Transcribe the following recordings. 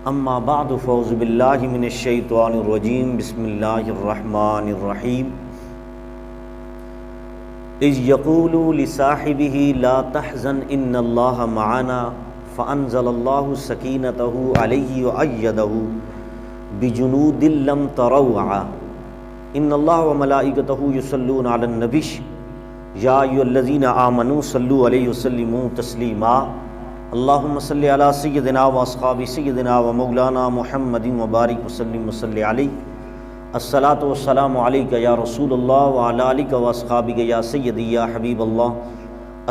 اما بعد فاعوذ باللہ من الشیطان الرجیم بسم اللہ الرحمن الرحیم اذ یقول لصاحبہ لا تحزن ان اللہ معنا فانزل اللہ سکینتہ علیہ وأیدہ بجنود لم تروها ان اللہ وملائکتہ یصلون علی النبی یا ایھا الذین آمنوا صلوا علیہ وسلموا تسلیما اللہم صلی علی سیدنا و اصحاب سیدنا و مولانا محمد وبارک وسلم وصلی علیہ الصلاۃ والسلام علیک یا رسول اللہ وعلی آلک و اصحابک یا سیدی یا حبیب اللہ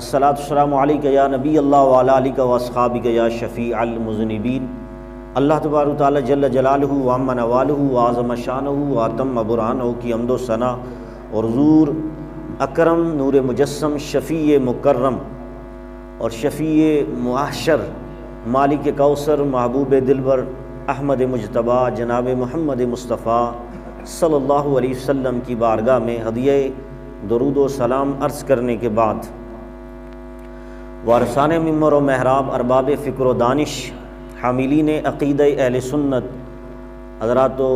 الصلاۃ والسلام علیک یا نبی اللہ وعلی آلک و اصحابک یا شفیع المذنبین۔ اللہ تبارک تعالی جل جلالہ وعم نوالہ وعظم شانہ واتم برہانہ کی حمد و ثنا اور حضور اکرم نور مجسم شفیع مکرم اور شفیع معاشر مالک کوثر محبوب دلبر احمد مجتبیٰ جناب محمد مصطفیٰ صلی اللہ علیہ وسلم کی بارگاہ میں ہدیہ درود و سلام عرض کرنے کے بعد وارثان ممبر و محراب ارباب فکر و دانش حاملین عقیدہ اہل سنت حضرات و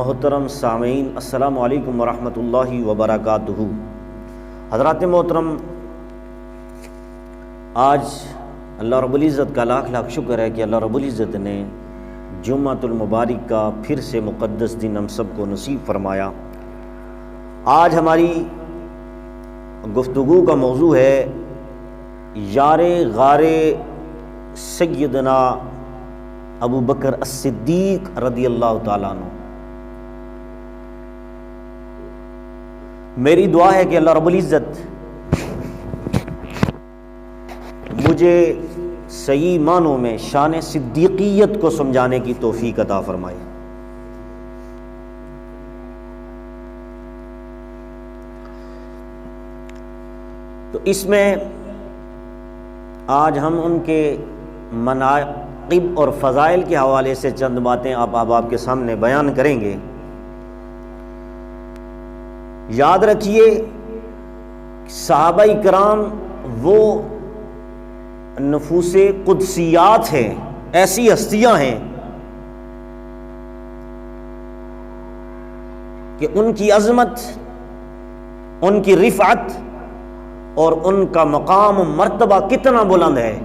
محترم سامعین السلام علیکم ورحمۃ اللہ وبرکاتہ۔ حضرات محترم، آج اللہ رب العزت کا لاکھ لاکھ شکر ہے کہ اللہ رب العزت نے جمعۃ المبارک کا پھر سے مقدس دن ہم سب کو نصیب فرمایا۔ آج ہماری گفتگو کا موضوع ہے یار غار سیدنا ابو بکر الصدیق رضی اللہ تعالیٰ عنہ۔ میری دعا ہے کہ اللہ رب العزت مجھے صحیح معنوں میں شان صدیقیت کو سمجھانے کی توفیق عطا فرمائے۔ تو اس میں آج ہم ان کے مناقب اور فضائل کے حوالے سے چند باتیں آپ کے سامنے بیان کریں گے۔ یاد رکھیے صحابہ کرام وہ نفوس قدسیات ہیں، ایسی ہستیاں ہیں کہ ان کی عظمت، ان کی رفعت اور ان کا مقام و مرتبہ کتنا بلند ہے۔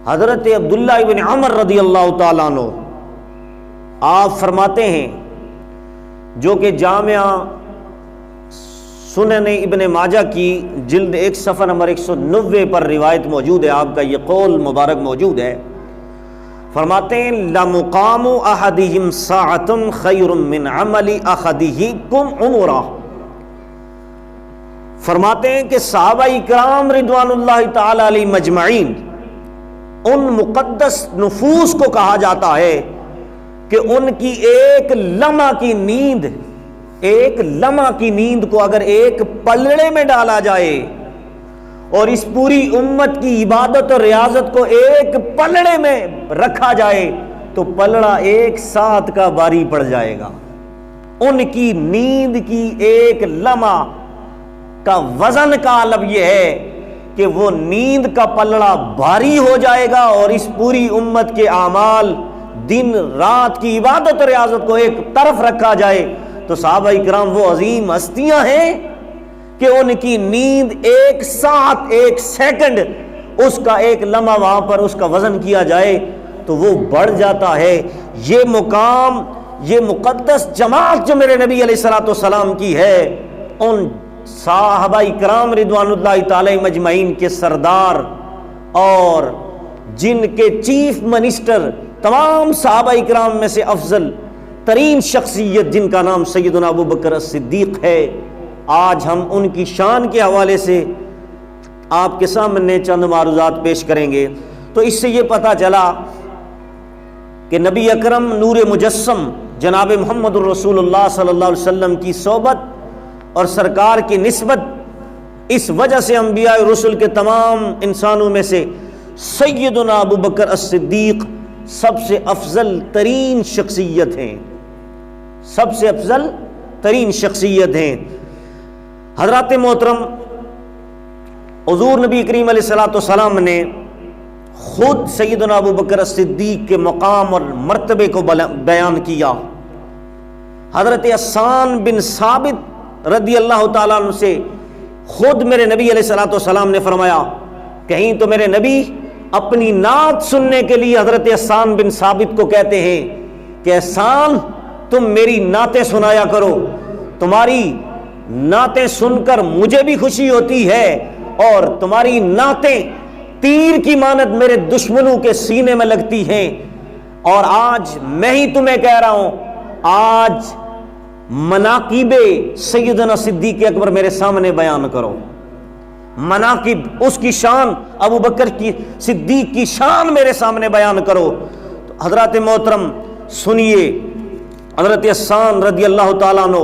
حضرت عبداللہ ابن عمر رضی اللہ تعالیٰ عنہ آپ فرماتے ہیں، جو کہ جامعہ سنن ابن ماجہ کی جلد 1 صفحہ نمبر 190 پر روایت موجود ہے، آپ کا یہ قول مبارک موجود ہے۔ فرماتے ہیں لَمُقَامُ أَحَدِهِمْ سَاعَةٌ خَيْرٌ مِّنْ عَمَلِ أَحَدِهِكُمْ عُمُرًا۔ فرماتے ہیں کہ صحابہ اکرام رضوان اللہ تعالی علیہ مجمعین ان مقدس نفوس کو کہا جاتا ہے کہ ان کی ایک لمحہ کی نیند کو اگر ایک پلڑے میں ڈالا جائے اور اس پوری امت کی عبادت اور ریاضت کو ایک پلڑے میں رکھا جائے تو پلڑا 1 ساتھ کا باری پڑ جائے گا۔ ان کی نیند کی ایک لمحہ کا وزن کا عالم یہ ہے کہ وہ نیند کا پلڑا بھاری ہو جائے گا اور اس پوری امت کے اعمال دن رات کی عبادت اور ریاضت کو ایک طرف رکھا جائے تو صحابہ اکرام وہ عظیم ہستیاں ہیں کہ ان کی نیند 1 ساتھ 1 سیکنڈ اس کا ایک لمحہ وہاں پر اس کا وزن کیا جائے تو وہ بڑھ جاتا ہے۔ یہ مقام، یہ مقدس جماعت جو میرے نبی علیہ الصلوۃ والسلام کی ہے، ان صحابہ اکرام رضوان اللہ تعالی مجمعین کے سردار اور جن کے چیف منسٹر تمام صحابہ اکرام میں سے افضل ترین شخصیت جن کا نام سیدنا ابو بکر الصدیق ہے، آج ہم ان کی شان کے حوالے سے آپ کے سامنے چند معروضات پیش کریں گے۔ تو اس سے یہ پتہ چلا کہ نبی اکرم نور مجسم جناب محمد الرسول اللہ صلی اللہ علیہ وسلم کی صحبت اور سرکار کی نسبت، اس وجہ سے انبیاء رسل کے تمام انسانوں میں سے سیدنا ابو بکر الصدیق سب سے افضل ترین شخصیت ہیں، سب سے افضل ترین شخصیت ہیں۔ حضرات محترم، حضور نبی کریم علیہ الصلوۃ والسلام نے خود سیدنا ابو بکر صدیق کے مقام اور مرتبے کو بیان کیا۔ حضرت حسان بن ثابت رضی اللہ تعالیٰ عنہ سے خود میرے نبی علیہ الصلوۃ والسلام نے فرمایا، کہیں تو میرے نبی اپنی نعت سننے کے لیے حضرت حسان بن ثابت کو کہتے ہیں کہ حسان تم میری نعتیں سنایا کرو، تمہاری نعتیں سن کر مجھے بھی خوشی ہوتی ہے اور تمہاری نعتیں تیر کی مانند میرے دشمنوں کے سینے میں لگتی ہیں، اور آج میں ہی تمہیں کہہ رہا ہوں، آج مناقب سیدنا صدیق اکبر میرے سامنے بیان کرو۔ مناقب، اس کی شان، ابو بکر کی صدیق کی شان میرے سامنے بیان کرو۔ تو حضرات محترم سنیے، حضرت حسان رضی اللہ تعالیٰ عنہ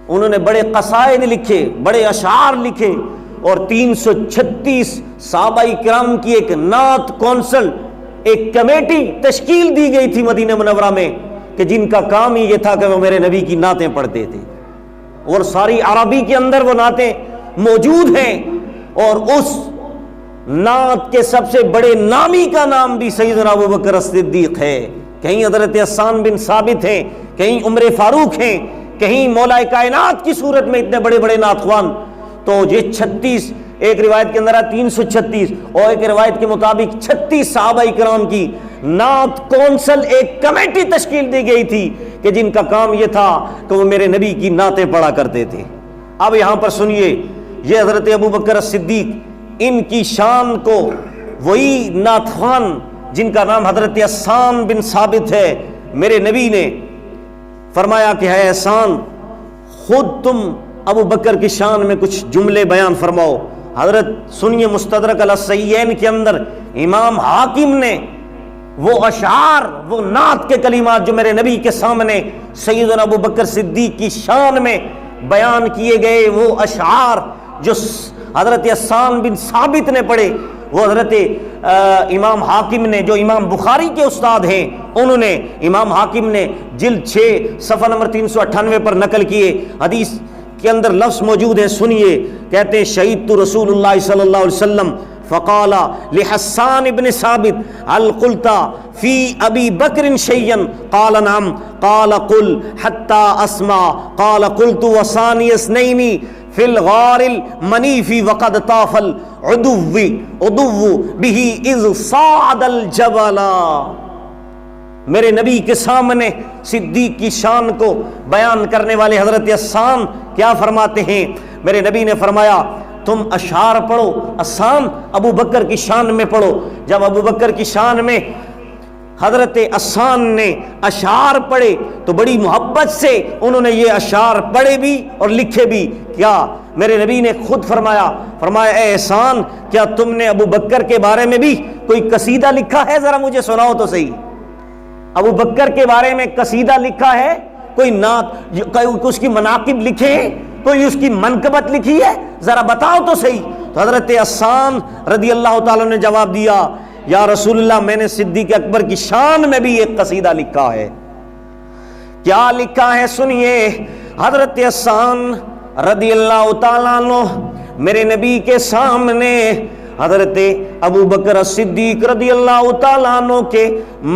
انہوں نے بڑے قصائد لکھے، بڑے اشعار لکھے، اور 336 صحابہ کرام کی ایک نعت کونسل، ایک کمیٹی تشکیل دی گئی تھی مدینہ منورہ میں کہ جن کا کام ہی یہ تھا کہ وہ میرے نبی کی نعتیں پڑھتے تھے، اور ساری عربی کے اندر وہ نعتیں موجود ہیں، اور اس نعت کے سب سے بڑے نامی کا نام بھی سیدنا ابو بکر صدیق ہے۔ کہیں حضرت حسان بن ثابت ہیں، کہیں عمر فاروق ہیں، کہیں مولا کائنات کی صورت میں اتنے بڑے بڑے نعت خوان۔ تو یہ 36، ایک روایت کے اندر 336 اور ایک روایت کے مطابق 36 صحابہ کرام کی نعت کونسل ایک کمیٹی تشکیل دی گئی تھی کہ جن کا کام یہ تھا کہ وہ میرے نبی کی نعتیں پڑھا کرتے تھے۔ اب یہاں پر سنیے، یہ حضرت ابو بکر صدیق، ان کی شان کو وہی نعت خوان جن کا نام حضرت حسان بن ثابت ہے، میرے نبی نے فرمایا کہ ہے حسان، خود تم ابو بکر کی شان میں کچھ جملے بیان فرماؤ۔ حضرت سنیے، مستدرک الصحیحین کے اندر امام حاکم نے وہ اشعار، وہ نعت کے کلمات جو میرے نبی کے سامنے سیدنا ابو بکر صدیق کی شان میں بیان کیے گئے، وہ اشعار جو حضرت حسان بن ثابت نے پڑھے، وہ حضرت امام حاکم نے، جو امام بخاری کے استاد ہیں، انہوں نے، امام حاکم نے جلد 6 صفحہ نمبر 398 پر نقل کیے۔ حدیث کے اندر لفظ موجود ہے، سنیے، کہتے ہیں شہید تو رسول اللہ صلی اللہ علیہ وسلم فقال لحسان ابن ثابت هل قلت في ابي بكر شيئا قال نعم قال قل حتى اسمع قال قلت وثاني اثنين في الغار المنيف وقد طاف العدو به اذ صعد الجبل۔ میرے نبی کے سامنے صدیق کی شان کو بیان کرنے والے حضرت حسان کیا فرماتے ہیں؟ میرے نبی نے فرمایا تم اشعار پڑھو، حسان ابو بکر کی شان میں پڑھو۔ جب ابو بکر کی شان میں حضرت حسان نے اشعار پڑھے تو بڑی محبت سے انہوں نے یہ اشعار پڑھے بھی اور لکھے بھی۔ کیا میرے نبی نے خود فرمایا اے حسان، کیا تم نے ابو بکر کے بارے میں بھی کوئی قصیدہ لکھا ہے؟ ذرا مجھے سناؤ تو صحیح، ابو بکر کے بارے میں قصیدہ لکھا ہے؟ کوئی نعت، اس کی مناقب لکھے ہیں؟ کوئی اس کی منقبت لکھی ہے؟ ذرا بتاؤ تو صحیح۔ تو حضرت حسان رضی اللہ تعالیٰ نے جواب دیا، یا رسول اللہ، میں نے صدیق اکبر کی شان میں بھی ایک قصیدہ لکھا ہے۔ کیا لکھا ہے؟ سنیے، حضرت حسان رضی اللہ تعالیٰ عنہ میرے نبی کے سامنے حضرت ابو بکر صدیق رضی اللہ تعالیٰ عنہ کے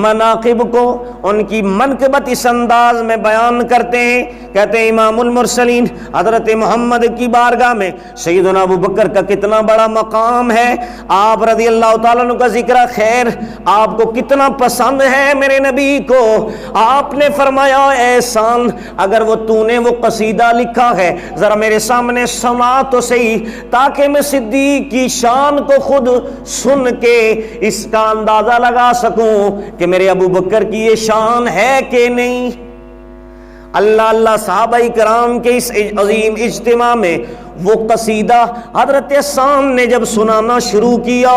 مناقب کو، ان کی منقبت اس انداز میں بیان کرتے ہیں، کہتے ہیں امام المرسلین حضرت محمد کی بارگاہ میں سیدنا ابو بکر کا کتنا بڑا مقام ہے، آپ رضی اللہ تعالیٰ عنہ کا ذکر خیر آپ کو کتنا پسند ہے میرے نبی کو۔ آپ نے فرمایا اے احسان، اگر تو نے وہ قصیدہ لکھا ہے ذرا میرے سامنے سنا تو صحیح، تاکہ میں صدیق کی شان کو خود سن کے اس کا اندازہ لگا سکوں کہ میرے ابو بکر کی یہ شان ہے کہ نہیں۔ اللہ صحابہ کرام کے اس عظیم اجتماع میں وہ قصیدہ حضرت حسان نے جب سنانا شروع کیا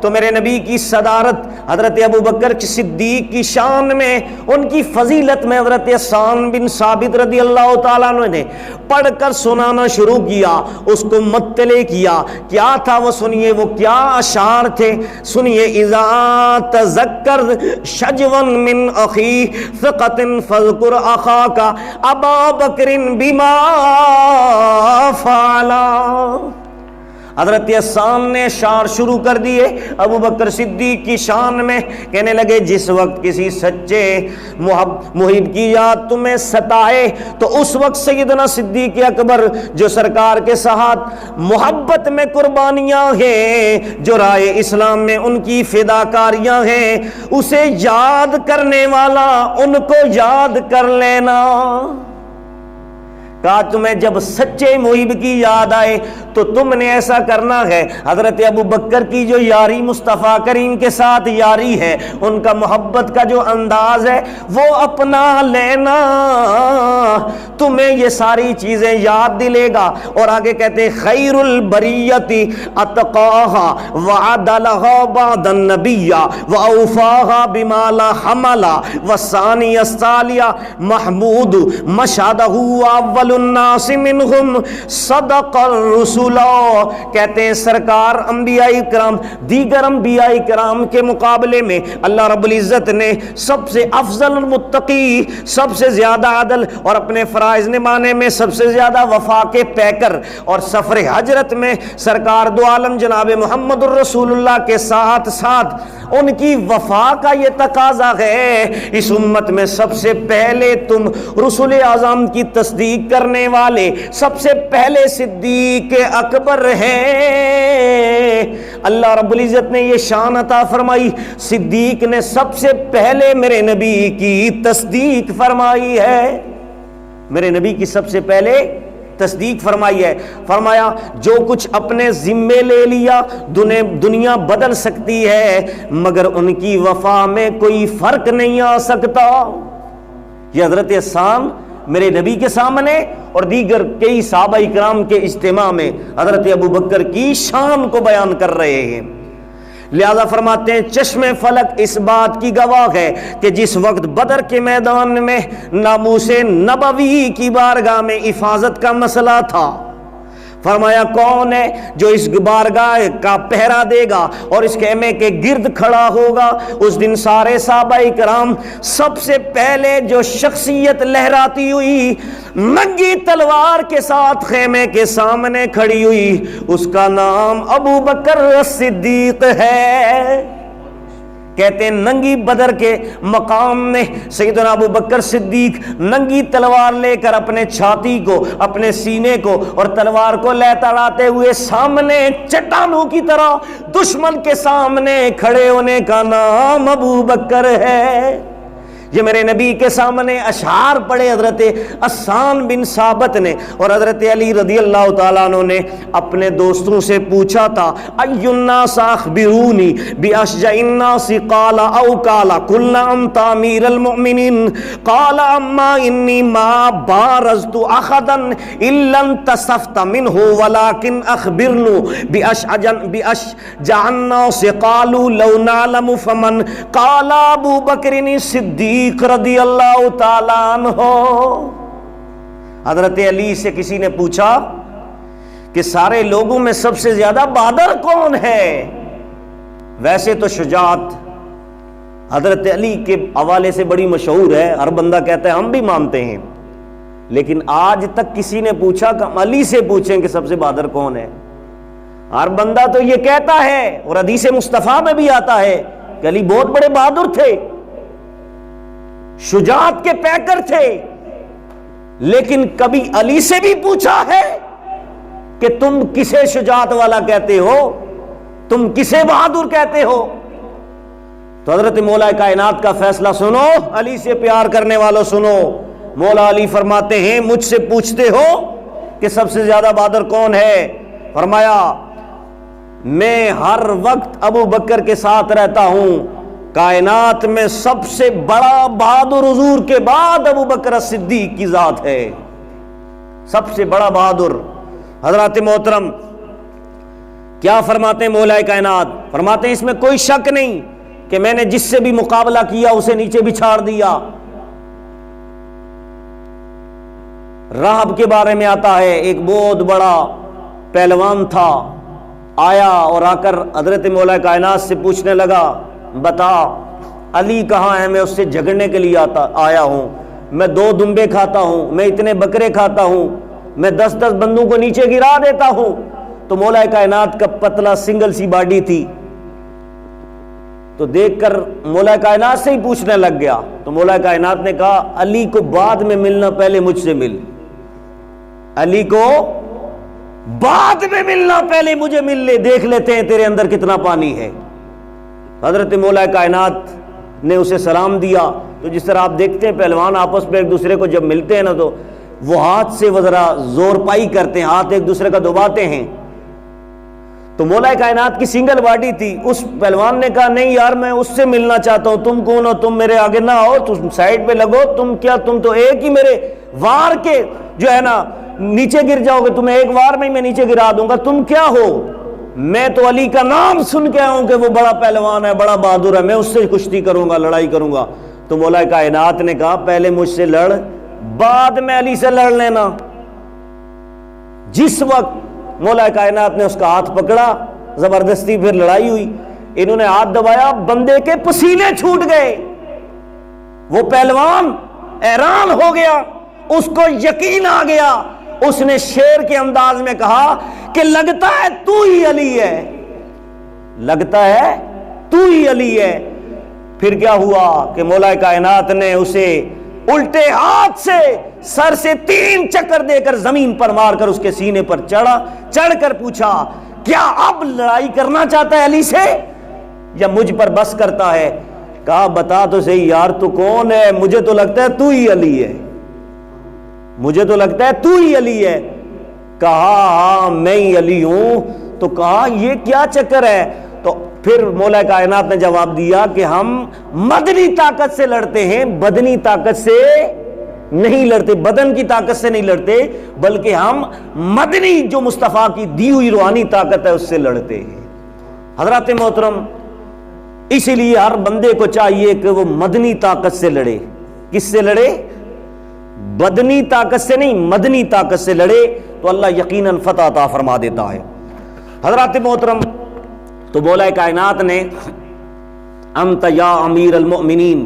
تو میرے نبی کی صدارت حضرت ابو بکر صدیق کی شان میں، ان کی فضیلت میں حضرت حسان بن ثابت رضی اللہ تعالیٰ عنہ نے پڑھ کر سنانا شروع کیا، اس کو مطلع کیا۔ کیا تھا وہ؟ سنیے وہ کیا اشعار تھے، سنیے۔ اذا تذکر شجوا من اخی ثقۃ فاذکر اخاک ابا بکر بما فعلا۔ حضرت حسان نے اشعار شروع کر دیے ابو بکر صدیق کی شان میں، کہنے لگے جس وقت کسی سچے محب کی یاد تمہیں ستائے تو اس وقت سیدنا صدیق اکبر جو سرکار کے ساتھ محبت میں قربانیاں ہیں، جو رائے اسلام میں ان کی فداکاریاں ہیں، اسے یاد کرنے والا ان کو یاد کر لینا۔ کہا تمہیں جب سچے محب کی یاد آئے تو تم نے ایسا کرنا ہے، حضرت ابو بکر کی جو یاری مصطفیٰ کریم کے ساتھ یاری ہے، ان کا محبت کا جو انداز ہے وہ اپنا لینا، تمہیں یہ ساری چیزیں یاد دلے گا۔ اور آگے کہتے خیر البریت اتقاها وعدلها بعد النبی واوفاها بما لا حمل والثانی الصالح محمود مشهده اول الناس منہم صدق الرسول، کہتے ہیں سرکار انبیاء کرام دیگر انبیاء کرام کے مقابلے میں اللہ رب العزت نے سب سے افضل المتقی، سب سے زیادہ عدل اور اپنے فرائض نبھانے میں سب سے زیادہ وفا کے پیکر اور سفر ہجرت میں سرکار دو عالم جناب محمد الرسول اللہ کے ساتھ ساتھ ان کی وفا کا یہ تقاضا ہے، اس امت میں سب سے پہلے تم رسول اعظم کی تصدیق کرنے والے سب سے پہلے صدیق اکبر ہیں۔ اللہ رب العزت نے یہ شان عطا فرمائی، صدیق نے سب سے پہلے میرے نبی کی تصدیق فرمائی ہے، میرے نبی کی سب سے پہلے تصدیق فرمائی ہے۔ فرمایا جو کچھ اپنے ذمے لے لیا دنیا بدل سکتی ہے مگر ان کی وفا میں کوئی فرق نہیں آ سکتا۔ یہ حضرت حسان میرے نبی کے سامنے اور دیگر کئی صحابہ اکرام کے اجتماع میں حضرت ابو بکر کی شان کو بیان کر رہے ہیں۔ لہذا فرماتے ہیں چشم فلک اس بات کی گواہ ہے کہ جس وقت بدر کے میدان میں ناموس نبوی کی بارگاہ میں حفاظت کا مسئلہ تھا، فرمایا کون ہے جو اس بارگاہ کا پہرا دے گا اور اس خیمے کے گرد کھڑا ہوگا؟ اس دن سارے صحابہ کرام سب سے پہلے جو شخصیت لہراتی ہوئی ننگی تلوار کے ساتھ خیمے کے سامنے کھڑی ہوئی، اس کا نام ابو بکر صدیق ہے۔ کہتے ہیں ننگی بدر کے مقام میں سیدنا ابو بکر صدیق ننگی تلوار لے کر اپنے چھاتی کو، اپنے سینے کو اور تلوار کو لہراتے ہوئے سامنے چٹانوں کی طرح دشمن کے سامنے کھڑے ہونے کا نام ابو بکر ہے۔ یہ میرے نبی کے سامنے اشعار پڑھے حضرت حسان بن ثابت نے، اور حضرت علی رضی اللہ تعالیٰ عنہ نے اپنے دوستوں سے پوچھا تھا ای الناس اخبرونی باشجع الناس قال او قال قلنا انت امیر المؤمنین قال اما انی ما بارزت احدا الا انتصفت منه ولكن اخبرنو باشجع الناس قالوا لو نعلم فمن قال ابو بکر صدیق رضی اللہ تعالیٰ عنہ۔ حضرت علی سے کسی نے پوچھا کہ سارے لوگوں میں سب سے زیادہ بہادر کون ہے؟ ویسے تو شجاعت حضرت علی کے حوالے سے بڑی مشہور ہے، ہر بندہ کہتا ہے ہم بھی مانتے ہیں، لیکن آج تک کسی نے پوچھا کہ ہم علی سے پوچھیں کہ سب سے بہادر کون ہے؟ ہر بندہ تو یہ کہتا ہے، اور حدیث مصطفیٰ میں بھی آتا ہے کہ علی بہت بڑے بہادر تھے، شجاعت کے پیکر تھے، لیکن کبھی علی سے بھی پوچھا ہے کہ تم کسے شجاعت والا کہتے ہو، تم کسے بہادر کہتے ہو؟ تو حضرت مولا کائنات کا فیصلہ سنو، علی سے پیار کرنے والوں سنو۔ مولا علی فرماتے ہیں مجھ سے پوچھتے ہو کہ سب سے زیادہ بہادر کون ہے؟ فرمایا میں ہر وقت ابو بکر کے ساتھ رہتا ہوں، کائنات میں سب سے بڑا بہادر حضور کے بعد ابو بکر صدیق کی ذات ہے، سب سے بڑا بہادر۔ حضرات محترم کیا فرماتے ہیں مولا کائنات؟ فرماتے ہیں اس میں کوئی شک نہیں کہ میں نے جس سے بھی مقابلہ کیا اسے نیچے بچھاڑ دیا۔ راہب کے بارے میں آتا ہے، ایک بہت بڑا پہلوان تھا، آیا اور آ کر حضرت مولا کائنات سے پوچھنے لگا بتا علی کہاں ہے، میں اس سے جھگڑنے کے لیے آیا ہوں، میں 2 دمبے کھاتا ہوں، میں اتنے بکرے کھاتا ہوں، میں 10 بندوں کو نیچے گرا دیتا ہوں۔ تو تو مولا کائنات کا پتلا سنگل سی باڈی تھی، تو دیکھ کر مولا کائنات سے ہی پوچھنے لگ گیا. تو مولا کائنات نے کہا علی کو بعد میں ملنا، پہلے مجھ سے مل. علی کو بعد میں ملنا، پہلے مجھے مل لے، دیکھ لیتے ہیں تیرے اندر کتنا پانی ہے. حضرت مولا کائنات نے اسے سلام دیا. تو جس طرح آپ دیکھتے ہیں پہلوان آپس میں ایک دوسرے کو جب ملتے ہیں نا تو وہ ہاتھ سے وہ ذرا زور پائی کرتے ہیں، ہاتھ ایک دوسرے کا دباتے ہیں. تو مولا کائنات کی سنگل باڈی تھی. اس پہلوان نے کہا نہیں یار میں اس سے ملنا چاہتا ہوں، تم کون ہو، تم میرے آگے نہ آؤ، تم سائڈ پہ لگو. تم کیا، تم تو ایک ہی میرے وار کے جو ہے نا نیچے گر جاؤ گے، تمہیں ایک وار میں نیچے گرا دوں گا. تم کیا ہو؟ میں تو علی کا نام سن کے آؤں کہ وہ بڑا پہلوان ہے، بڑا بہادر ہے، میں اس سے کشتی کروں گا، لڑائی کروں گا. تو مولا کائنات نے کہا پہلے مجھ سے لڑ، بعد میں علی سے لڑ لینا. جس وقت مولا کائنات نے اس کا ہاتھ پکڑا، زبردستی پھر لڑائی ہوئی. انہوں نے ہاتھ دبایا، بندے کے پسینے چھوٹ گئے. وہ پہلوان حیران ہو گیا، اس کو یقین آ گیا. اس نے شیر کے انداز میں کہا کہ لگتا ہے تو ہی علی ہے، لگتا ہے تو ہی علی ہے. پھر کیا ہوا کہ مولا کائنات نے اسے الٹے ہاتھ سے سر سے 3 چکر دے کر زمین پر مار کر اس کے سینے پر چڑھ کر پوچھا کیا اب لڑائی کرنا چاہتا ہے علی سے یا مجھ پر بس کرتا ہے؟ کہا بتا تو صحیح یار تو کون ہے؟ مجھے تو لگتا ہے تو ہی علی ہے، مجھے تو لگتا ہے تو ہی علی ہے. کہا ہاں میں ہی علی ہوں. تو کہا یہ کیا چکر ہے؟ تو پھر مولا کائنات نے جواب دیا کہ ہم مدنی طاقت سے لڑتے ہیں، بدنی طاقت سے نہیں لڑتے، بدن کی طاقت سے نہیں لڑتے، بلکہ ہم مدنی جو مصطفیٰ کی دی ہوئی روحانی طاقت ہے اس سے لڑتے ہیں. حضرات محترم، اسی لیے ہر بندے کو چاہیے کہ وہ مدنی طاقت سے لڑے. کس سے لڑے؟ بدنی طاقت سے نہیں، مدنی طاقت سے لڑے تو اللہ یقیناً فتح عطا فرما دیتا ہے. حضرات محترم، تو مولا کائنات نے انت یا امیر المؤمنین،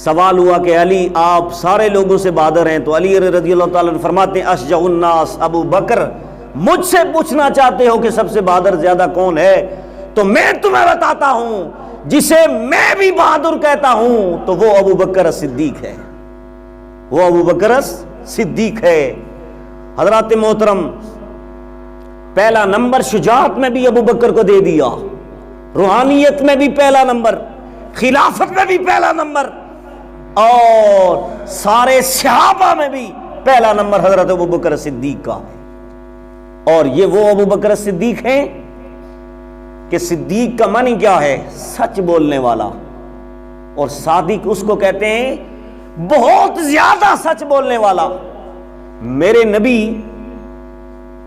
سوال ہوا کہ علی آپ سارے لوگوں سے بہادر ہیں. تو علی رضی اللہ تعالیٰ عنہ فرماتے ہیں اشجع الناس ابو بکر. مجھ سے پوچھنا چاہتے ہو کہ سب سے بہادر زیادہ کون ہے، تو میں تمہیں بتاتا ہوں جسے میں بھی بہادر کہتا ہوں تو وہ ابو بکر صدیق ہے، وہ ابو بکر صدیق ہے. حضرات محترم، پہلا نمبر شجاعت میں بھی ابو بکر کو دے دیا، روحانیت میں بھی پہلا نمبر، خلافت میں بھی پہلا نمبر، اور سارے صحابہ میں بھی پہلا نمبر حضرت ابو بکر صدیق کا ہے. اور یہ وہ ابو بکر صدیق ہیں کہ صدیق کا معنی کیا ہے؟ سچ بولنے والا. اور صادق اس کو کہتے ہیں بہت زیادہ سچ بولنے والا. میرے نبی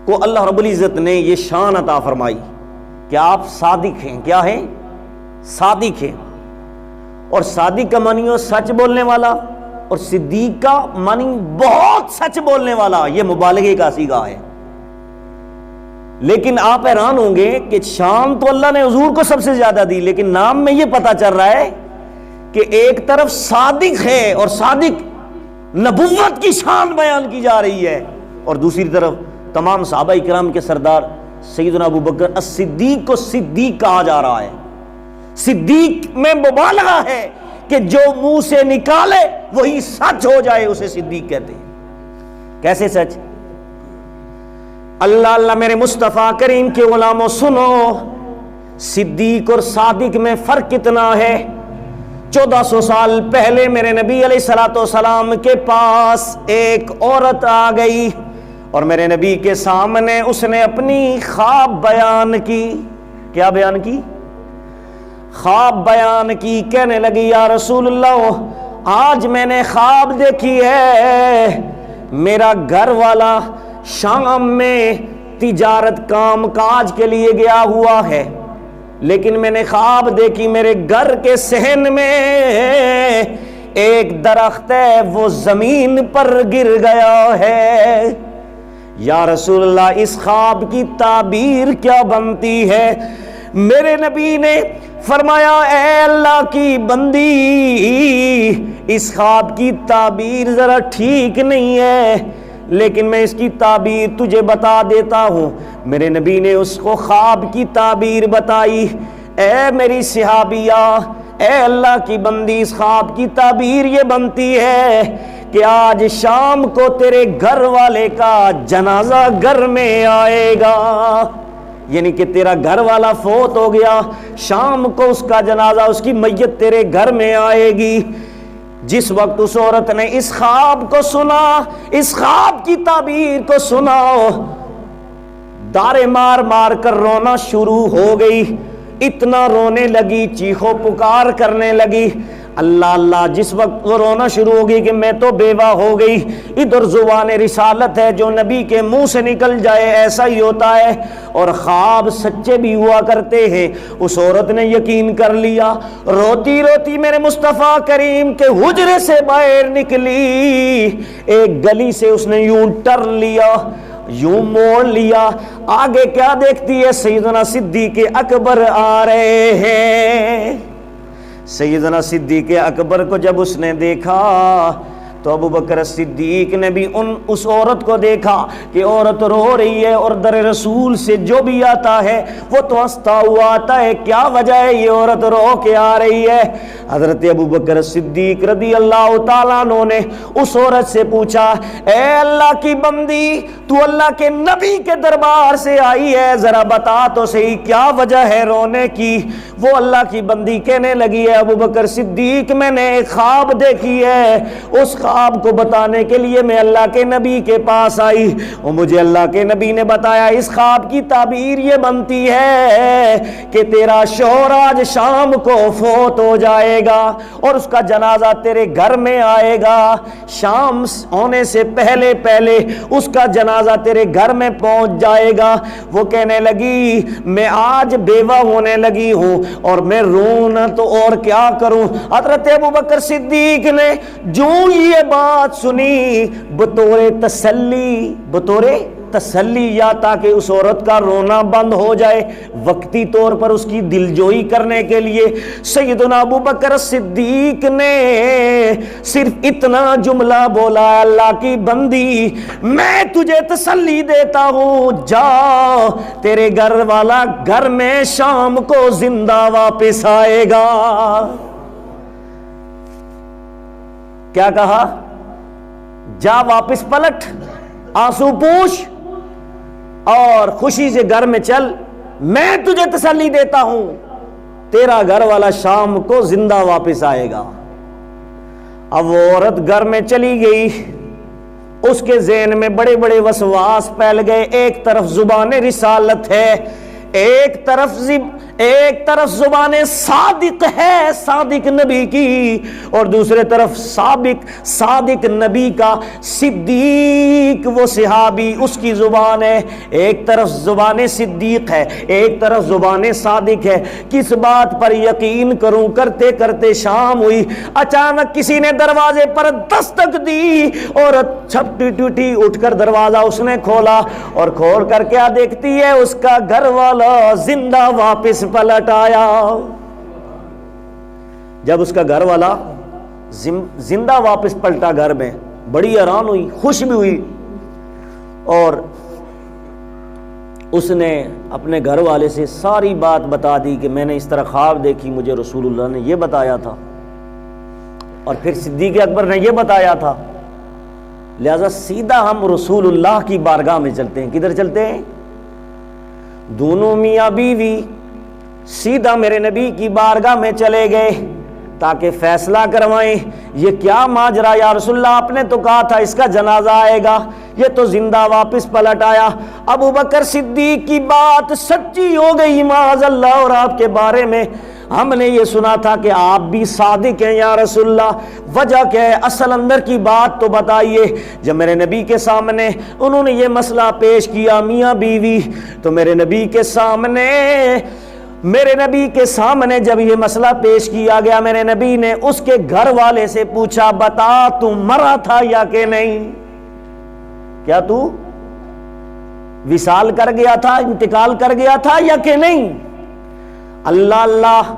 کو اللہ رب العزت نے یہ شان عطا فرمائی کہ آپ صادق ہیں. کیا ہیں؟ صادق ہیں. اور صادق کا معنی ہو سچ بولنے والا، اور صدیق کا معنی بہت سچ بولنے والا. یہ مبالغے کا صیغہ ہے. لیکن آپ حیران ہوں گے کہ شان تو اللہ نے حضور کو سب سے زیادہ دی، لیکن نام میں یہ پتہ چل رہا ہے کہ ایک طرف صادق ہے اور صادق نبوت کی شان بیان کی جا رہی ہے، اور دوسری طرف تمام صحابہ کرام کے سردار سیدنا ابو بکر الصدیق کو صدیق کہا جا رہا ہے. صدیق میں مبالغہ ہے کہ جو منہ سے نکالے وہی سچ ہو جائے، اسے صدیق کہتے ہیں. کیسے سچ؟ اللہ اللہ میرے مصطفیٰ کریم کے غلاموں سنو، صدیق اور صادق میں فرق کتنا ہے. 1400 سال پہلے میرے نبی علیہ الصلوۃ والسلام کے پاس ایک عورت آ گئی اور میرے نبی کے سامنے اس نے اپنی خواب بیان کی. کیا بیان کی؟ خواب بیان کی. کہنے لگی یا رسول اللہ آج میں نے خواب دیکھی ہے، میرا گھر والا شام میں تجارت کام کاج کے لیے گیا ہوا ہے، لیکن میں نے خواب دیکھی میرے گھر کے صحن میں ایک درخت ہے وہ زمین پر گر گیا ہے. یا رسول اللہ اس خواب کی تعبیر کیا بنتی ہے؟ میرے نبی نے فرمایا اے اللہ کی بندی، اس خواب کی تعبیر ذرا ٹھیک نہیں ہے. لیکن میں اس کی تعبیر تجھے بتا دیتا ہوں۔ میرے نبی نے اس کو خواب کی تعبیر بتائی۔ اے میری صحابیہ، اے اللہ کی بندی، اس خواب کی تعبیر یہ بنتی ہے کہ آج شام کو تیرے گھر والے کا جنازہ گھر میں آئے گا، یعنی کہ تیرا گھر والا فوت ہو گیا، شام کو اس کا جنازہ، اس کی میت تیرے گھر میں آئے گی۔ جس وقت اس عورت نے اس خواب کو سنا، اس خواب کی تعبیر کو سنا، دارے مار مار کر رونا شروع ہو گئی، اتنا رونے لگی، چیخو پکار کرنے لگی۔ اللہ اللہ، جس وقت وہ رونا شروع ہو گئی کہ میں تو بیوہ ہو گئی، ادھر زبان رسالت ہے، جو نبی کے منہ سے نکل جائے ایسا ہی ہوتا ہے، اور خواب سچے بھی ہوا کرتے ہیں۔ اس عورت نے یقین کر لیا، روتی روتی میرے مصطفیٰ کریم کے حجرے سے باہر نکلی، ایک گلی سے اس نے یوں ٹر لیا، یوں موڑ لیا، آگے کیا دیکھتی ہے؟ سیدنا صدیق اکبر آ رہے ہیں۔ سیدنا صدیق اکبر کو جب اس نے دیکھا تو ابو بکر صدیق نے بھی اس عورت کو دیکھا کہ عورت رو رہی ہے، اور در رسول سے جو بھی آتا ہے وہ تو ہنستا ہوا آتا ہے، کیا وجہ ہے یہ عورت رو کے آ رہی ہے؟ حضرت ابو بکر صدیق رضی اللہ تعالیٰ عنہ نے اس عورت سے پوچھا، اے اللہ کی بندی، تو اللہ کے نبی کے دربار سے آئی ہے، ذرا بتا تو صحیح کیا وجہ ہے رونے کی؟ وہ اللہ کی بندی کہنے لگی ہے، ابو بکر صدیق میں نے ایک خواب دیکھی ہے، اس خواب کو بتانے کے لیے میں اللہ کے نبی کے پاس آئی، اور مجھے اللہ کے نبی نے بتایا اس خواب کی تعبیر یہ بنتی ہے کہ تیرا شوہر آج شام کو فوت ہو جائے گا اور اس کا جنازہ تیرے گھر میں آئے گا، شام ہونے سے پہلے پہلے اس کا جنازہ تیرے گھر میں پہنچ جائے گا۔ وہ کہنے لگی میں آج بیوہ ہونے لگی ہوں اور میں رونا تو اور کیا کروں؟ حضرت ابو بکر صدیق نے جو یہ بات سنی، بطور تسلی یا تاکہ اس عورت کا رونا بند ہو جائے، وقتی طور پر اس کی دلجوئی کرنے کے لیے سیدنا ابو بکر صدیق نے صرف اتنا جملہ بولا، اللہ کی بندی میں تجھے تسلی دیتا ہوں، جا تیرے گھر والا گھر میں شام کو زندہ واپس آئے گا۔ کیا کہا؟ جا واپس پلٹ، آنسو پوچھ اور خوشی سے گھر میں چل، میں تجھے تسلی دیتا ہوں، تیرا گھر والا شام کو زندہ واپس آئے گا۔ اب وہ عورت گھر میں چلی گئی، اس کے ذہن میں بڑے بڑے وسواس پھیل گئے، ایک طرف زبان رسالت ہے، ایک طرف زبان صادق ہے، صادق نبی کی، اور دوسرے طرف صادق نبی کا صدیق وہ صحابی، اس کی زبان ہے، ایک طرف زبان صدیق ہے، ایک طرف زبان صادق ہے، کس بات پر یقین کروں؟ کرتے کرتے شام ہوئی، اچانک کسی نے دروازے پر دستک دی، عورت چھپٹی ٹوٹی اٹھ کر دروازہ اس نے کھولا، اور کھول کر کیا دیکھتی ہے؟ اس کا گھر والا زندہ واپس پلٹ آیا۔ جب اس کا گھر والا زندہ واپس پلٹا گھر میں، بڑی حیران ہوئی، خوش بھی ہوئی، اور اس نے اپنے گھر والے سے ساری بات بتا دی کہ میں نے اس طرح خواب دیکھی، مجھے رسول اللہ نے یہ بتایا تھا، اور پھر صدیق اکبر نے یہ بتایا تھا، لہذا سیدھا ہم رسول اللہ کی بارگاہ میں چلتے ہیں۔ کدھر چلتے ہیں؟ دونوں میاں بیوی سیدھا میرے نبی کی بارگاہ میں چلے گئے تاکہ فیصلہ کروائیں، یہ کیا ماجرا یا رسول اللہ، آپ نے تو کہا تھا اس کا جنازہ آئے گا، یہ تو زندہ واپس پلٹ آیا۔ ابو بکر صدیق کی بات سچی ہو گئی معاذ اللہ، اور آپ کے بارے میں ہم نے یہ سنا تھا کہ آپ بھی صادق ہیں یا رسول اللہ، وجہ کیا ہے؟ اصل اندر کی بات تو بتائیے۔ جب میرے نبی کے سامنے انہوں نے یہ مسئلہ پیش کیا میاں بیوی، تو میرے نبی کے سامنے جب یہ مسئلہ پیش کیا گیا، میرے نبی نے اس کے گھر والے سے پوچھا، بتا تو مرا تھا یا کہ نہیں؟ کیا تو وصال کر گیا تھا، انتقال کر گیا تھا یا کہ نہیں؟ اللہ اللہ،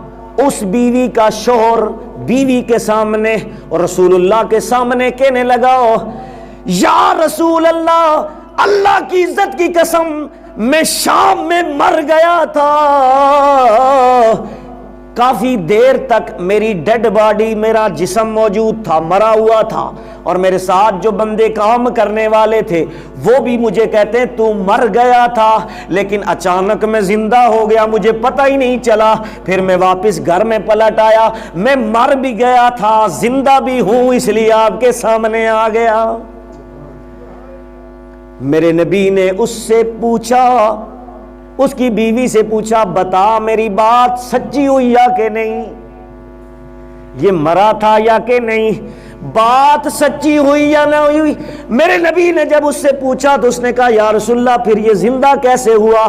اس بیوی کا شوہر بیوی کے سامنے اور رسول اللہ کے سامنے کہنے لگا، یا رسول اللہ، اللہ کی عزت کی قسم میں شام میں مر گیا تھا، کافی دیر تک میری ڈیڈ باڈی، میرا جسم موجود تھا، مرا ہوا تھا، اور میرے ساتھ جو بندے کام کرنے والے تھے وہ بھی مجھے کہتے ہیں تو مر گیا تھا، لیکن اچانک میں زندہ ہو گیا، مجھے پتہ ہی نہیں چلا، پھر میں واپس گھر میں پلٹ آیا، میں مر بھی گیا تھا، زندہ بھی ہوں، اس لیے آپ کے سامنے آ گیا۔ میرے نبی نے اس سے پوچھا، اس کی بیوی سے پوچھا، بتا میری بات سچی ہوئی یا کہ نہیں، یہ مرا تھا یا کہ نہیں، بات سچی ہوئی یا نہ ہوئی؟ میرے نبی نے جب اس سے پوچھا تو اس نے کہا یا رسول اللہ پھر یہ زندہ کیسے ہوا؟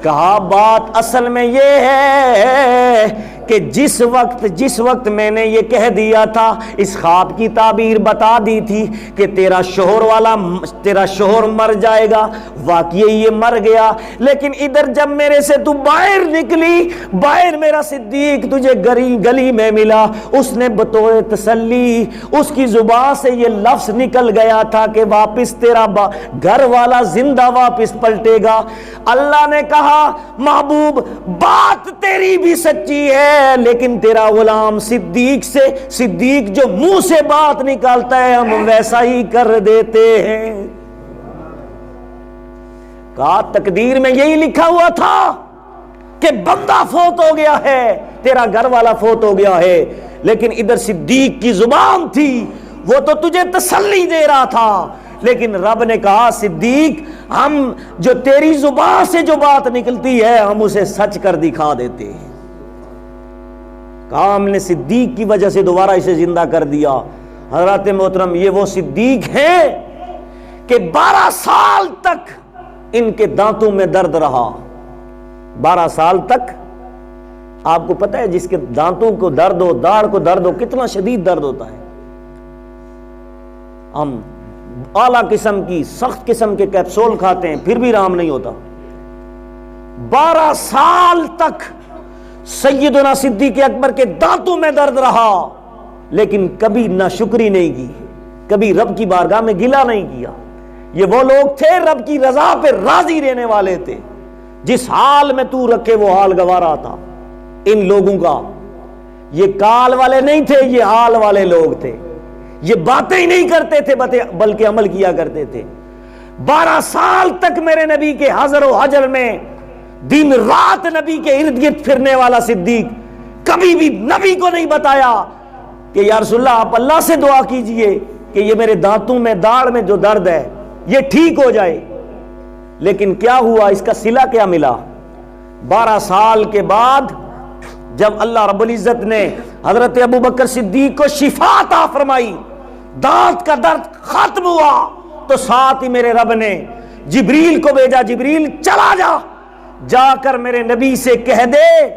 کہا بات اصل میں یہ ہے کہ جس وقت میں نے یہ کہہ دیا تھا، اس خواب کی تعبیر بتا دی تھی کہ تیرا شوہر مر جائے گا، واقعی یہ مر گیا، لیکن ادھر جب میرے سے تو باہر نکلی، باہر میرا صدیق تجھے گلی میں ملا، اس نے بطور تسلی اس کی زبان سے یہ لفظ نکل گیا تھا کہ واپس تیرا گھر والا زندہ واپس پلٹے گا۔ اللہ نے کہا محبوب بات تیری بھی سچی ہے، لیکن تیرا غلام صدیق جو منہ سے بات نکالتا ہے ہم ویسا ہی کر دیتے ہیں۔ کہا تقدیر میں یہی لکھا ہوا تھا کہ بندہ فوت ہو گیا ہے، تیرا گھر والا فوت ہو گیا ہے، لیکن ادھر صدیق کی زبان تھی، وہ تو تجھے تسلی دے رہا تھا، لیکن رب نے کہا صدیق ہم جو تیری زبان سے جو بات نکلتی ہے ہم اسے سچ کر دکھا دیتے ہیں۔ کہا ہم نے صدیق کی وجہ سے دوبارہ اسے زندہ کر دیا۔ حضرات محترم یہ وہ صدیق ہیں کہ 12 سال تک ان کے دانتوں میں درد رہا، 12 سال تک۔ آپ کو پتہ ہے جس کے دانتوں کو درد ہو، داڑھ کو درد ہو، کتنا شدید درد ہوتا ہے۔ ہم اعلیٰ قسم کی سخت قسم کے کیپسول کھاتے ہیں پھر بھی آرام نہیں ہوتا۔ 12 سال تک سیدنا صدیق اکبر کے دانتوں میں درد رہا، لیکن کبھی ناشکری نہیں کی، کبھی رب کی بارگاہ میں گلہ نہیں کیا۔ یہ وہ لوگ تھے رب کی رضا پہ راضی رہنے والے تھے، جس حال میں تو رکھے وہ حال گوارا تھا ان لوگوں کا۔ یہ کال والے نہیں تھے، یہ حال والے لوگ تھے، یہ باتیں ہی نہیں کرتے تھے بلکہ عمل کیا کرتے تھے۔ 12 سال تک میرے نبی کے حضر و حجر میں دن رات نبی کے ارد گرد پھرنے والا صدیق کبھی بھی نبی کو نہیں بتایا کہ یا رسول اللہ آپ اللہ سے دعا کیجئے کہ یہ میرے دانتوں میں داڑھ میں جو درد ہے یہ ٹھیک ہو جائے۔ لیکن کیا ہوا، اس کا صلہ کیا ملا؟ 12 سال کے بعد جب اللہ رب العزت نے حضرت ابوبکر صدیق کو شفا عطا فرمائی، دانت کا درد ختم ہوا، تو ساتھ ہی میرے رب نے جبریل کو بھیجا، جبریل چلا جا کر میرے نبی سے کہہ دے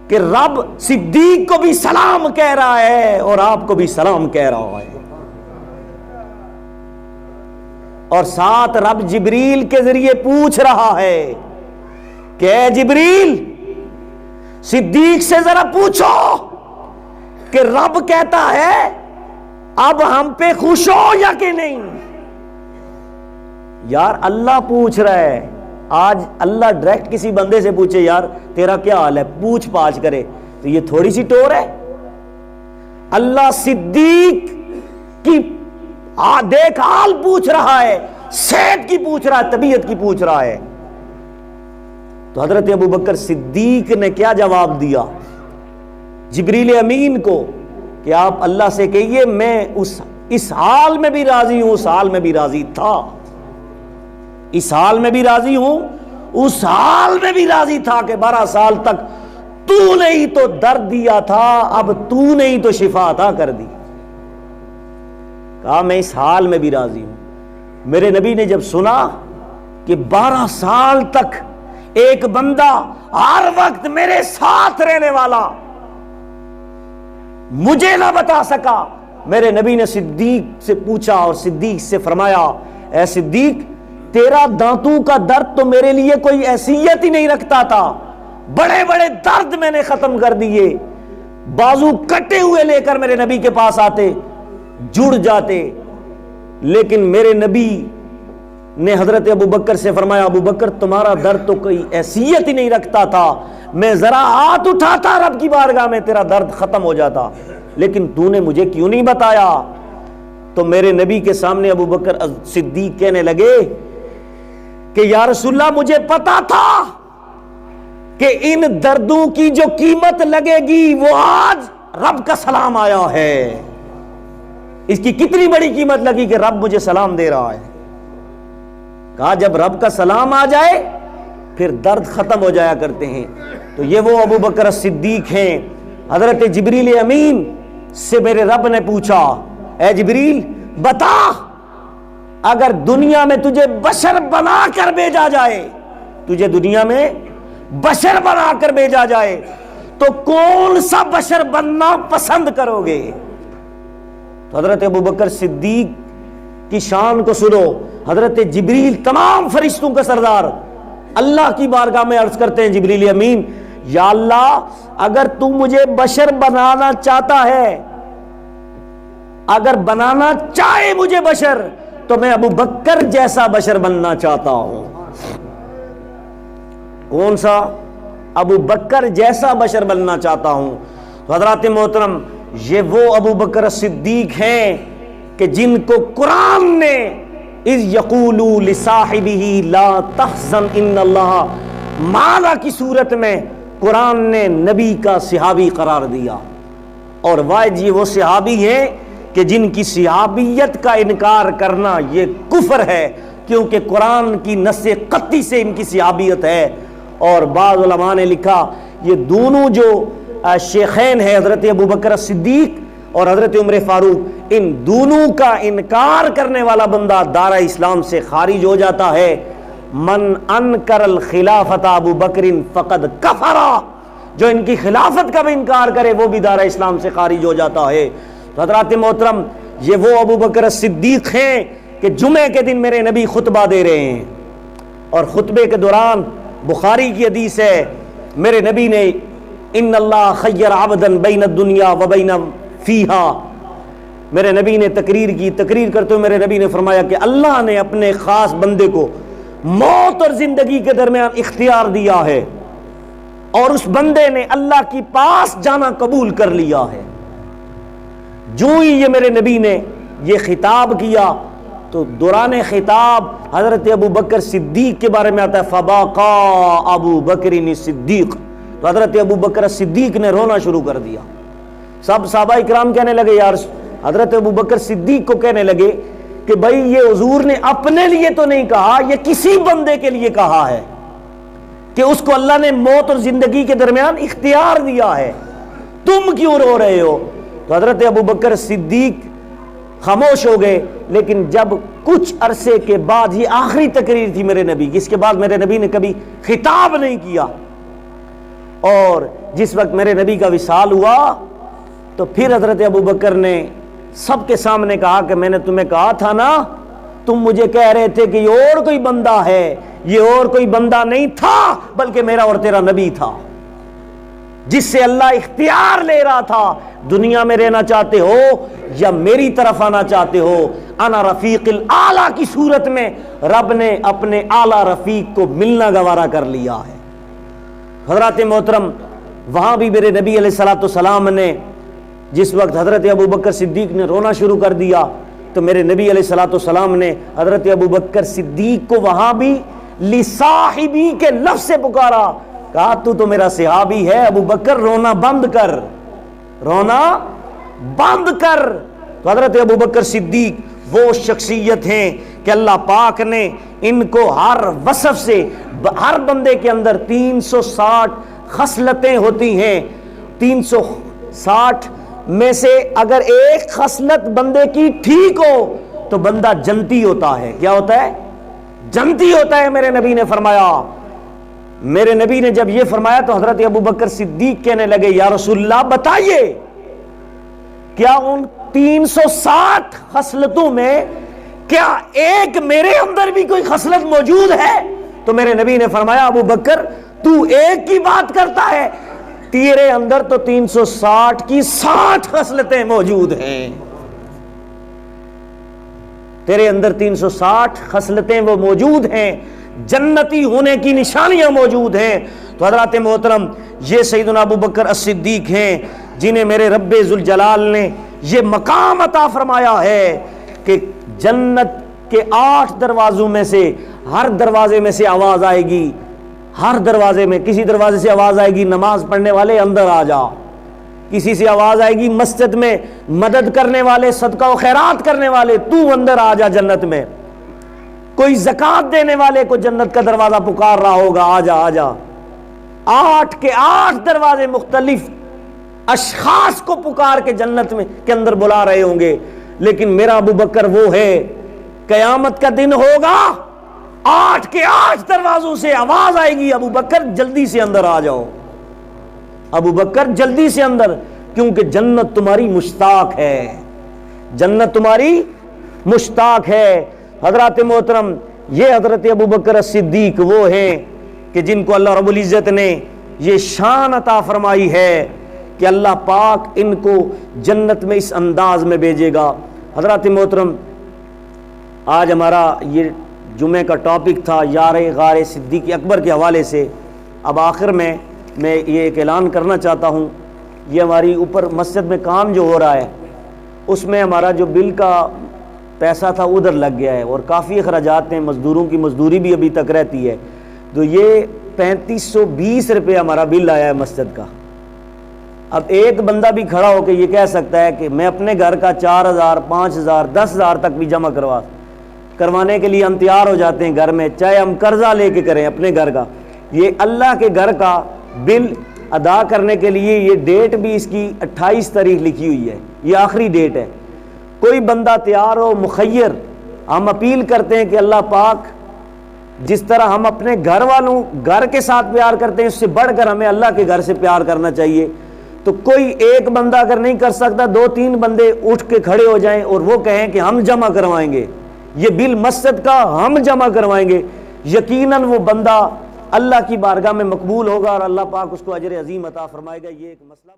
کہ رب صدیق کو بھی سلام کہہ رہا ہے اور آپ کو بھی سلام کہہ رہا ہے۔ اور ساتھ رب جبریل کے ذریعے پوچھ رہا ہے کہ اے جبریل صدیق سے ذرا پوچھو کہ رب کہتا ہے اب ہم پہ خوش ہو یا کہ نہیں۔ یار اللہ پوچھ رہا ہے، آج اللہ ڈائریکٹ کسی بندے سے پوچھے یار تیرا کیا حال ہے، پوچھ پاچھ کرے تو یہ تھوڑی سی ٹور ہے۔ اللہ صدیق کی دیکھ حال پوچھ رہا ہے، صحت کی پوچھ رہا ہے، طبیعت کی پوچھ رہا ہے۔ تو حضرت ابوبکر صدیق نے کیا جواب دیا جبریل امین کو کہ آپ اللہ سے کہیے میں اس حال میں بھی راضی ہوں، اس حال میں بھی راضی تھا، اس حال میں بھی راضی ہوں، اس حال میں بھی راضی تھا کہ 12 سال تک تو نے ہی تو درد دیا تھا، اب تو نے ہی تو شفا عطا کر دی۔ کہا میں اس حال میں بھی راضی ہوں۔ میرے نبی نے جب سنا کہ 12 سال تک ایک بندہ ہر وقت میرے ساتھ رہنے والا مجھے نہ بتا سکا، میرے نبی نے صدیق سے پوچھا اور صدیق سے فرمایا اے صدیق تیرا دانتوں کا درد تو میرے لیے کوئی حیثیت ہی نہیں رکھتا تھا، بڑے بڑے درد میں نے ختم کر دیے، بازو کٹے ہوئے لے کر میرے نبی کے پاس آتے، جڑ جاتے، لیکن میرے نبی نے حضرت ابو بکر سے فرمایا ابو بکر تمہارا درد تو کوئی حیثیت ہی نہیں رکھتا تھا، میں ذرا ہاتھ اٹھاتا رب کی بارگاہ میں تیرا درد ختم ہو جاتا، لیکن تو نے مجھے کیوں نہیں بتایا؟ تو میرے نبی کے سامنے ابو بکر صدیق کہنے لگے کہ یا رسول اللہ مجھے پتا تھا کہ ان دردوں کی جو قیمت لگے گی وہ آج رب کا سلام آیا ہے، اس کی کتنی بڑی قیمت لگی کہ رب مجھے سلام دے رہا ہے۔ کہا جب رب کا سلام آ جائے پھر درد ختم ہو جایا کرتے ہیں۔ تو یہ وہ ابو بکر صدیق ہیں۔ حضرت جبریل امین سے میرے رب نے پوچھا اے جبریل بتا اگر دنیا میں تجھے بشر بنا کر بھیجا جائے، تجھے دنیا میں بشر بنا کر بھیجا جائے تو کون سا بشر بننا پسند کرو گے؟ تو حضرت ابو بکر صدیق کی شان کو سنو، حضرت جبریل تمام فرشتوں کا سردار اللہ کی بارگاہ میں عرض کرتے ہیں جبریل امین یا اللہ اگر تو مجھے بشر بنانا چاہتا ہے، اگر بنانا چاہے مجھے بشر تو میں ابو بکر جیسا بشر بننا چاہتا ہوں۔ کون سا؟ ابو بکر جیسا بشر بننا چاہتا ہوں۔ تو حضرات محترم یہ وہ ابو بکر صدیق ہیں کہ جن کو قرآن نے اذ یقول لصاحبہ لا تحزن ان اللہ مالا کی صورت میں قرآن نے نبی کا صحابی قرار دیا، اور واحد یہ وہ صحابی ہیں کہ جن کی صحابیت کا انکار کرنا یہ کفر ہے، کیونکہ قرآن کی نص قطعی سے ان کی صحابیت ہے۔ اور بعض علماء نے لکھا یہ دونوں جو شیخین ہیں حضرت ابو بکر صدیق اور حضرت عمر فاروق، ان دونوں کا انکار کرنے والا بندہ دارہ اسلام سے خارج ہو جاتا ہے۔ من انکر الخلافت ابو بکر فقد کفر، جو ان کی خلافت کا بھی انکار کرے وہ بھی دارہ اسلام سے خارج ہو جاتا ہے۔ تو حضرات محترم یہ وہ ابو بکر صدیق ہیں کہ جمعے کے دن میرے نبی خطبہ دے رہے ہیں، اور خطبے کے دوران بخاری کی حدیث ہے میرے نبی نے ان اللہ خیر عبدا بین الدنیا و بین فیہا، میرے نبی نے تقریر کی، تقریر کرتے ہوئے میرے نبی نے فرمایا کہ اللہ نے اپنے خاص بندے کو موت اور زندگی کے درمیان اختیار دیا ہے، اور اس بندے نے اللہ کی پاس جانا قبول کر لیا ہے۔ جو ہی یہ میرے نبی نے یہ خطاب کیا تو دوران خطاب حضرت ابو بکر صدیق کے بارے میں آتا ہے فباقا ابو بکر صدیق، تو حضرت ابو بکر صدیق نے رونا شروع کر دیا۔ سب صحابہ اکرام کہنے لگے یار، حضرت ابو بکر صدیق کو کہنے لگے کہ بھائی یہ حضور نے اپنے لیے تو نہیں کہا، یہ کسی بندے کے لیے کہا ہے کہ اس کو اللہ نے موت اور زندگی کے درمیان اختیار دیا ہے، تم کیوں رو رہے ہو؟ تو حضرت ابو بکر صدیق خاموش ہو گئے۔ لیکن جب کچھ عرصے کے بعد، یہ آخری تقریر تھی میرے نبی کی، اس کے بعد میرے نبی نے کبھی خطاب نہیں کیا، اور جس وقت میرے نبی کا وصال ہوا تو پھر حضرت ابو بکر نے سب کے سامنے کہا کہ میں نے تمہیں کہا تھا نا، تم مجھے کہہ رہے تھے کہ یہ اور کوئی بندہ ہے، یہ اور کوئی بندہ نہیں تھا بلکہ میرا اور تیرا نبی تھا، جس سے اللہ اختیار لے رہا تھا دنیا میں رہنا چاہتے ہو یا میری طرف آنا چاہتے ہو۔ انا رفیق الاعلیٰ کی صورت میں رب نے اپنے اعلیٰ رفیق کو ملنا گوارا کر لیا ہے۔ حضرات محترم وہاں بھی میرے نبی علیہ السلام نے جس وقت حضرت ابو بکر صدیق نے رونا شروع کر دیا تو میرے نبی علیہ السلام نے حضرت ابو بکر صدیق کو وہاں بھی لصاحبی کے لفظ سے پکارا، کہا تو میرا صحابی ہے ابو بکر، رونا بند کر، رونا بند کر۔ تو حضرت ابو بکر صدیق وہ شخصیت ہیں کہ اللہ پاک نے ان کو ہر وصف سے، ہر بندے کے اندر 360 خصلتیں ہوتی ہیں، 360 میں سے اگر ایک خصلت بندے کی ٹھیک ہو تو بندہ جنتی ہوتا ہے۔ کیا ہوتا ہے؟ جنتی ہوتا ہے۔ میرے نبی نے فرمایا، میرے نبی نے جب یہ فرمایا تو حضرت ابو بکر صدیق کہنے لگے یا رسول اللہ بتائیے کیا ان 360 خصلتوں میں کیا ایک میرے اندر بھی کوئی خصلت موجود ہے؟ تو میرے نبی نے فرمایا ابو بکر تو ایک کی بات کرتا ہے، تیرے اندر تو 360 کی 60 خصلتیں موجود ہیں، تیرے اندر 360 خصلتیں وہ موجود ہیں، جنتی ہونے کی نشانیاں موجود ہیں۔ تو حضرات محترم، یہ سیدنا ابو بکر الصدیق ہیں جنہیں میرے رب ذوالجلال نے یہ مقام عطا فرمایا ہے کہ جنت کے 8 دروازوں میں سے ہر دروازے میں سے آواز آئے گی، ہر دروازے میں کسی دروازے سے آواز آئے گی نماز پڑھنے والے اندر آ جا، کسی سے آواز آئے گی مسجد میں مدد کرنے والے، صدقہ و خیرات کرنے والے تو اندر آ جا جنت میں، کوئی زکوٰۃ دینے والے کو جنت کا دروازہ پکار رہا ہوگا آ جا آ جا۔ 8 کے 8 دروازے مختلف اشخاص کو پکار کے جنت میں کے اندر بلا رہے ہوں گے، لیکن میرا ابو بکر وہ ہے، قیامت کا دن ہوگا 8 کے 8 دروازوں سے آواز آئے گی ابو بکر جلدی سے اندر آ جاؤ، ابو بکر جلدی سے اندر، کیونکہ جنت تمہاری مشتاق ہے، جنت تمہاری مشتاق ہے۔ حضرات محترم، یہ حضرت ابو بکر الصدیق وہ ہیں کہ جن کو اللہ رب العزت نے یہ شان عطا فرمائی ہے کہ اللہ پاک ان کو جنت میں اس انداز میں بھیجے گا۔ حضرات محترم، آج ہمارا یہ جمعے کا ٹاپک تھا یار غار صدیق اکبر کے حوالے سے۔ اب آخر میں یہ ایک اعلان کرنا چاہتا ہوں، یہ ہماری اوپر مسجد میں کام جو ہو رہا ہے اس میں ہمارا جو بل کا پیسہ تھا ادھر لگ گیا ہے، اور کافی اخراجات ہیں، مزدوروں کی مزدوری بھی ابھی تک رہتی ہے، تو یہ 3520 روپے ہمارا بل آیا ہے مسجد کا۔ اب ایک بندہ بھی کھڑا ہو کے یہ کہہ سکتا ہے کہ میں اپنے گھر کا 4000 5000 10,000 تک بھی جمع کروانے کے لیے ہم تیار ہو جاتے ہیں گھر میں، چاہے ہم قرضہ لے کے کریں اپنے گھر کا۔ یہ اللہ کے گھر کا بل ادا کرنے کے لیے یہ ڈیٹ بھی اس کی 28 تاریخ لکھی ہوئی ہے، یہ آخری ڈیٹ ہے۔ کوئی بندہ تیار ہو، مخیر، ہم اپیل کرتے ہیں کہ اللہ پاک جس طرح ہم اپنے گھر والوں گھر کے ساتھ پیار کرتے ہیں اس سے بڑھ کر ہمیں اللہ کے گھر سے پیار کرنا چاہیے۔ تو کوئی ایک بندہ اگر نہیں کر سکتا، 2-3 بندے اٹھ کے کھڑے ہو جائیں اور وہ کہیں کہ ہم جمع کروائیں گے یہ بل مسجد کا، ہم جمع کروائیں گے، یقیناً وہ بندہ اللہ کی بارگاہ میں مقبول ہوگا اور اللہ پاک اس کو اجر عظیم عطا فرمائے گا۔ یہ ایک مسئلہ